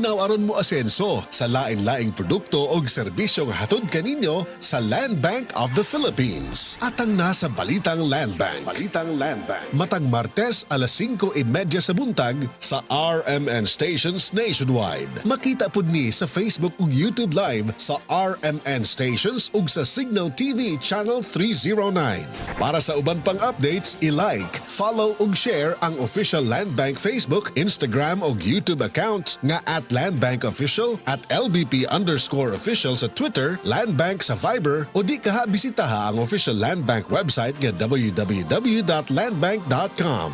Paminaw aron mo asenso sa lain-laing produkto o serbisyo nga hatod kaninyo sa Land Bank of the Philippines. Atang nasa Balitang Land Bank. Matag Martes alas 5:30 sa buntag sa RMN stations nationwide. Makita pud ni sa Facebook ug YouTube Live sa RMN stations ug sa Signal TV Channel 309. Para sa uban pang updates, i-like, follow ug share ang official Land Bank Facebook, Instagram ug YouTube account nga @LandBankOfficial, @LBP_official sa Twitter, Land Bank sa Viber o di kaha bisitaha ang official Land Bank website nga www.landbank.com.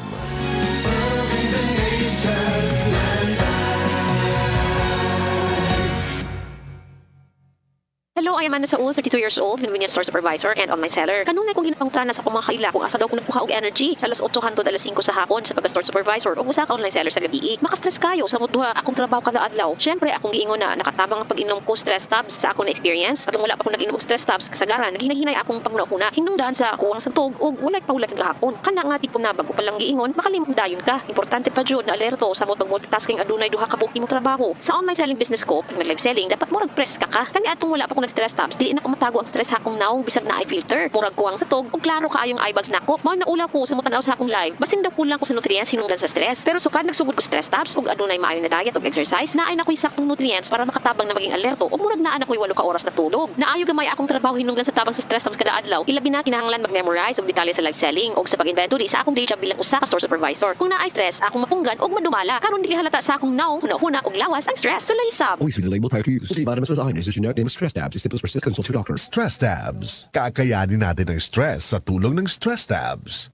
Hello, I am Amanda Saul, 32 years old, convenience store supervisor and online seller. Kanunay kong ginapangutana sa kumakaila kung asa daw ko nagkuha og energy sa alas 8 hangtod alas 5 sa hapon sa pagka-store supervisor o usa ka online seller sa gabi. Maka-stress kayo sa mudduha akong trabaho kada adlaw. Syempre, akong giingon na nakatabang ang pag-inom ko stress tabs sa akong experience. At wala pa akong nag-inom og stress tabs kasagaran, naghinay-hinay akong panguna-una. Hinungdan sa kuwang santog ug walay paulat gahapon. Kana nga tipon na bago pa lang giingon, makalimong dayon ka. Importante pa jud na alerto sa mo pag-multitasking adunay duha ka buok imong trabaho. Sa online selling business ko, pag nag-live selling, dapat mo press ka. Kani atong wala pa akong nag-stress tabs, dili na ko matago ang stress hakong naong bisag na eye filter. Murag ko ang satog ug klaro kaayong eyebags nako. Mao na ula ko sa mutanaw sa akong live. Basin daw kulang ko sa nutrients hinungdan sa stress. Pero sukad nagsugod ko stress tabs ug adunay maayo na diet ug exercise, naay na ko'y saktong nutrients para makatabang na maging alerto ug murag naa na ko'y 8 ka oras na tulog. Naayo gamay akong trabaho hinungdan sa tabang sa stress tabs kada adlaw. Ilabi na kinahanglan mag-memorize og detalye sa live selling ug sa pag-inventory sa akong day job bilang usa ka store supervisor. Kung naay stress, akong mapunggan ug madumala. Karon dili halata sa akong naong huna-huna ug lawas ang stress. Sulay sab. Always read the label prior to use. Vitamins with iron is a generic name of stress tabs. If symptoms persist, consult your doctor. Stress Tabs. Kakayanin natin ang stress sa tulong ng Stress Tabs.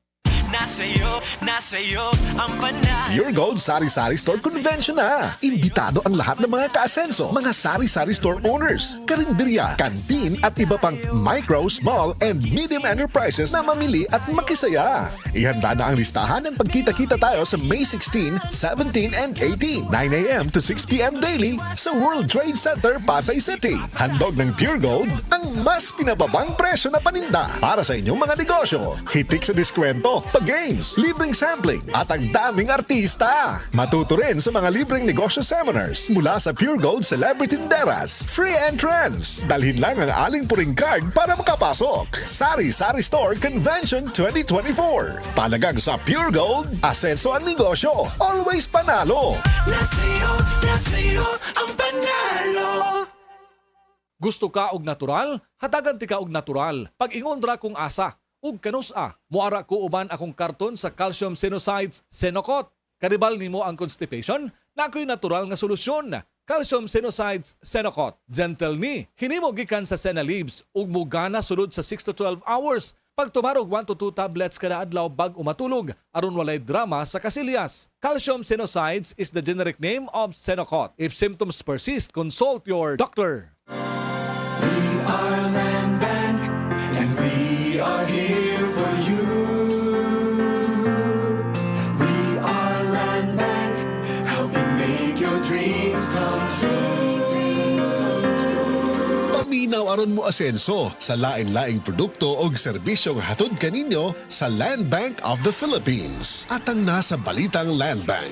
Nasa'yo ang panahon. Pure Gold Sari-Sari Store Convention na. Imbitado ang lahat ng mga kaasenso, mga sari-sari store owners, karinderya, kantin at iba pang micro, small and medium enterprises na mamili at makisaya. Ihanda na ang listahan ng pagkita-kita tayo sa May 16, 17 and 18, 9 a.m. to 6 p.m. daily sa World Trade Center, Pasay City. Handog ng Pure Gold ang mas pinababang presyo na paninda para sa inyong mga negosyo. Hitik sa diskwento, games, libreng sampling at ang daming artista. Matuto rin sa mga libreng negosyo seminars mula sa Pure Gold Celebrity Tinderas. Free entrance. Dalhin lang ang aling puring card para makapasok. Sari-Sari Store Convention 2024. Talagang sa Pure Gold, asenso ang negosyo. Always panalo. Nasa'yo ang panalo. Gusto ka og natural? Hatagan ti ka og natural. Pag-ingon ra kung asa. Ug kanusa, muara ko uban akong karton sa calcium sinusides Senocot. Karibal nimo ang constipation, nakoy natural nga solusyon. Calcium sinusides Senocot. Gentle ni, hinimo gikan sa senna leaves ug mugana sulod sa 6 to 12 hours. Pagtumarog 1 to 2 tablets kada adlaw bag umatulog aron walay drama sa kasilyas. Calcium sinusides is the generic name of Senocot. If symptoms persist, consult your doctor. We are Land Bank and we are here for you. We are Land Bank, helping make your dreams come true. Paminaw aron mo asenso sa lain-laing produkto o serbisyo nga hatod kaninyo sa Land Bank of the Philippines. Atang nasa Balitang Land Bank.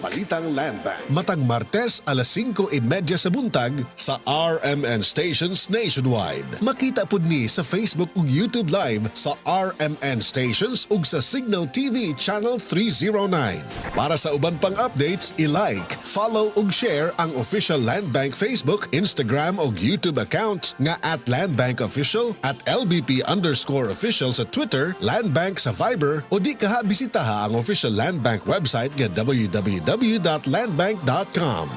Matag Martes alas 5:30 sa buntag sa RMN stations nationwide. Makita pud ni sa Facebook ug YouTube Live sa RMN stations ug sa Signal TV Channel 309. Para sa uban pang updates, i-like, follow ug share ang official Land Bank Facebook, Instagram ug YouTube account nga @LandBankOfficial, @LBP_official sa Twitter, Land Bank sa Viber o di kaha bisitaha ang official Land Bank website nga www.landbank.com.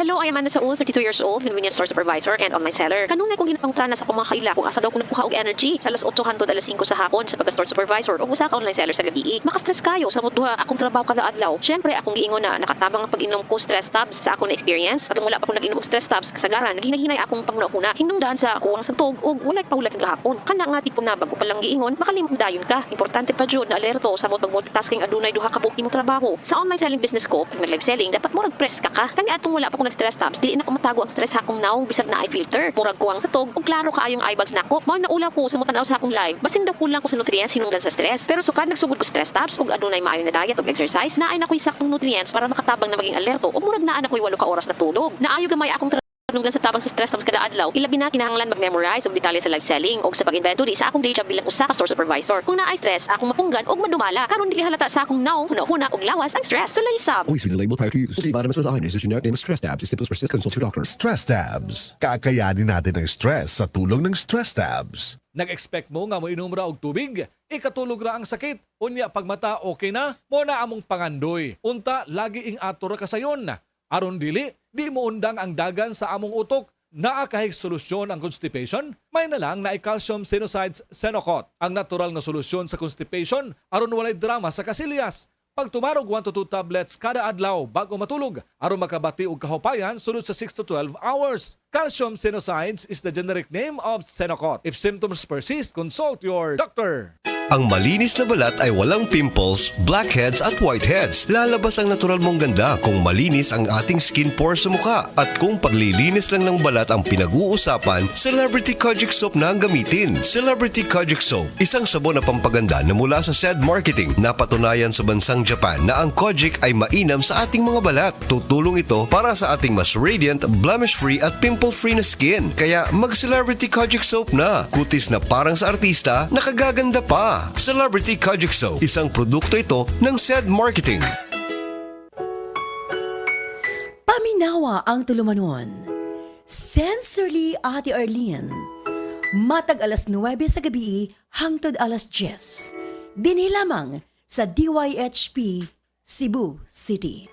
Hello, I am Amanda Saul, 32 years old, convenience store supervisor and online seller. Kanunay kong ginapangutana sa kumakaila kung asa daw ko nagkuha og energy sa alas 8 hangtod alas 5 sa hapon sa pagka-store supervisor o usa ka online seller sa gabi. Maka-stress kayo sa mudduha akong trabaho kada adlaw. Syempre, akong giingon na nakatabang ang pag-inom ko stress tabs sa akong experience. At wala pa akong nag-inom og stress tabs kasagaran, naghinay-hinay akong panguna-una. Hinungdan sa kuwang santog ug walay paulat gahapon. Kana nga tipon na bago pa lang giingon, makalimong dayon ka. Importante pa jud na alerto sa mo pag-multitasking adunay duha ka buok imong trabaho. Sa online selling business ko, pag nag-live selling, dapat mo press ka. Kani atong wala pa akong nag-stress stress tabs, dili na ko matago ang stress hakong now bisag na eye filter. Murag kuwang sa tog ug klaro kaayong eye bags nako. Mao na ula ko sa motanaw sa akong live. Basin daw kulang ko sa nutrients hinungdan sa stress. Pero sukad nagsugod ko stress tabs ug adunay maayo na diet ug exercise, naay na ko'y saktong nutrients para makatabang na maging alerto ug murag naa na ko'y 8 ka oras na tulog. Naayo gamay akong nunggan sa tabang sa stress tabs kada adlaw, ilabi na kinahanglan mag-memorize og detalye sa live selling og sa pag-inventory sa akong day job bilang usa ka store supervisor. Kung naay stress, akong mapunggan og madumala. Karon dili halata sa akong now, huna-huna og lawas ang stress. Sulay sab. Always read the label prior to use. Multivitamins with iron is a generic name of stress tabs. If symptoms persist, consult your doctor. Stress tabs. Kakayanin natin ang stress sa tulong ng stress tabs. Nag-expect mo nga mo inom ra og tubig, ikatulog ra ang sakit. Unya pagmata okay na, mo na among pangandoy. Unta lagi ing ato ra kasayon. Aron dili, di mo undang ang dagan sa among utok. Naa kahig solusyon ang constipation, may na lang na calcium sinusides Senocot, ang natural na solusyon sa constipation aron walay drama sa kasilyas. Pag tumarog 1 to 2 tablets kada adlaw bago matulog, aron makabati og kahupayan sunod sa 6 to 12 hours. Calcium sinusides is the generic name of Senocot. If symptoms persist, consult your doctor. Ang malinis na balat ay walang pimples, blackheads at whiteheads. Lalabas ang natural mong ganda kung malinis ang ating skin pores sa mukha. At kung paglilinis lang ng balat ang pinag-uusapan, Celebrity Kojic Soap na ang gamitin. Celebrity Kojic Soap, isang sabon na pampaganda na mula sa SED Marketing. Napatunayan sa bansang Japan na ang Kojic ay mainam sa ating mga balat. Tutulong ito para sa ating mas radiant, blemish-free at pimple-free na skin. Kaya mag-Celebrity Kojic Soap na. Kutis na parang sa artista, nakagaganda pa. Celebrity Kojic Soap, isang produkto ito ng SED Marketing. Paminawa ang tulumanon. Sensorily Ate Arlene. Matag alas 9 sa gabi hangtod alas 10. Dinhi lamang sa DYHP Cebu City.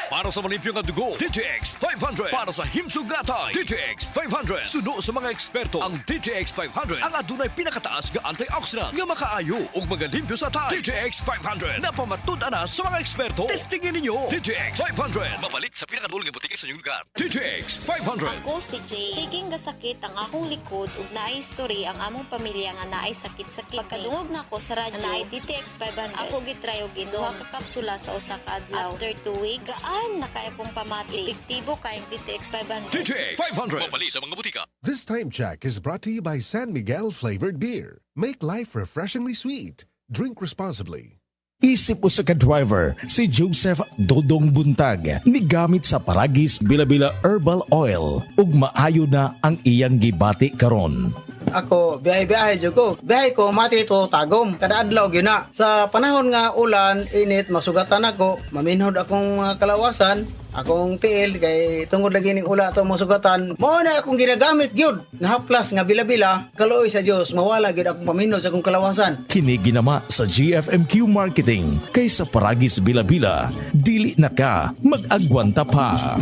Para sa malimpyong nga dugo, DTX 500. Para sa himsog gatay, DTX 500. Suno sa mga eksperto, ang DTX 500 ang adunay pinakataas nga antioxidant nga makaayo ug magalimpyo sa tay. DTX 500 na pamatud-an na sa mga eksperto. Testingin ninyo. DTX 500. Mabalik sa pinakadulong nga butike sa inyong lugar. DTX 500. Ako si Jay. Siging gasakit ang akong likod ug naay history ang among pamilya nga naay sakit-sakit. Pagkadungog na ko sa radyo, naay DTX 500. Ako gitry og inuha ka kapsula sa usa ka adlaw. After 2 weeks, na kaya kong pamati. Epektibo kayong DTX 500. DTX 500. Mabalik sa mga butika. This time check is brought to you by San Miguel Flavored Beer. Make life refreshingly sweet. Drink responsibly. Isip usa ka driver si Joseph Dodong Buntag ni gamit sa Paragis Bila-Bila Herbal Oil ug maayo na ang iyang gibati karon. Ako biyahe-biyahe jud ko. Biyahe ko mati to tagom kada adlaw gina. Sa panahon nga ulan, init, masugatan ako, maminhod akong kalawasan, akong tiil kay tungod lagi ning ula to masugatan. Mao na akong ginagamit gyud nga haplas nga bila-bila. Kaluoy sa Dios, mawala gyud akong maminhod sa akong kalawasan. Kini ginama sa GFMQ Marketing kay sa Paragis Bila-Bila, dili na ka mag-agwanta pa.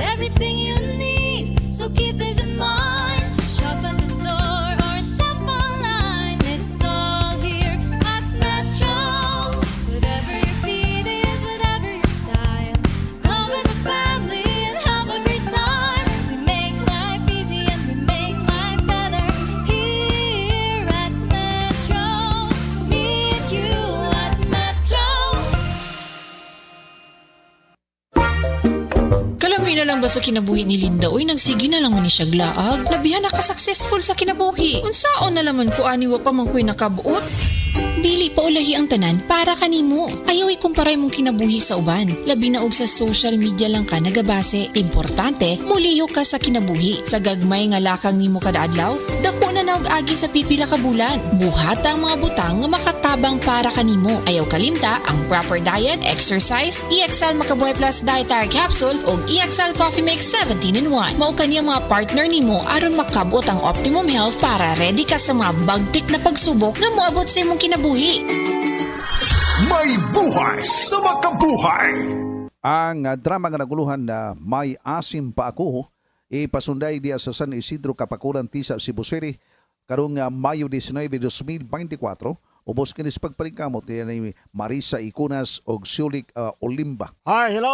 Everything you need, so keep this in mind. Shop at the store or shop online. It's all here at Metro. Whatever your beat is, whatever your style, come with the family and have a great time. We make life easy and we make life better here at Metro. Meet you at Metro. Kalami na lang ba sa kinabuhi ni Linda? Uy, nagsigi na lang man ni siya glaag. Labihan na ka-successful sa kinabuhi. Unsaon na laman ko aniwa pa man ko'y nakabuot? Dili pa ulahi ang tanan para kanimo. Ayaw ikumparay mong kinabuhi sa uban. Labi na og sa social media lang ka nagabase. Importante, muliyo ka sa kinabuhi. Sa gagmay nga lakang nimo kada adlaw, dako na og agi sa pipila ka bulan. Buhata ang mga butang nga makatabang para kanimo. Ayaw kalimta ang proper diet, exercise, EXL Makabuhay Plus Dietary Capsule ug EXL Coffee Mix 17-in-1. Mao kaniya mga partner nimo aron makabot ang optimum health para ready ka sa mga bagtik na pagsubok nga moabot sa imong kinabuhi. May buhay sa makabuhay. Ang drama nga naguluhan na May Asim Pa Ako ipasunday diya sa San Isidro Kapakuran Tisa Cebu City karong Mayo 19, 2024 ubos kinis pagpalingkamot ni Marisa Icunas og Sulik Olimba. Hi, hello.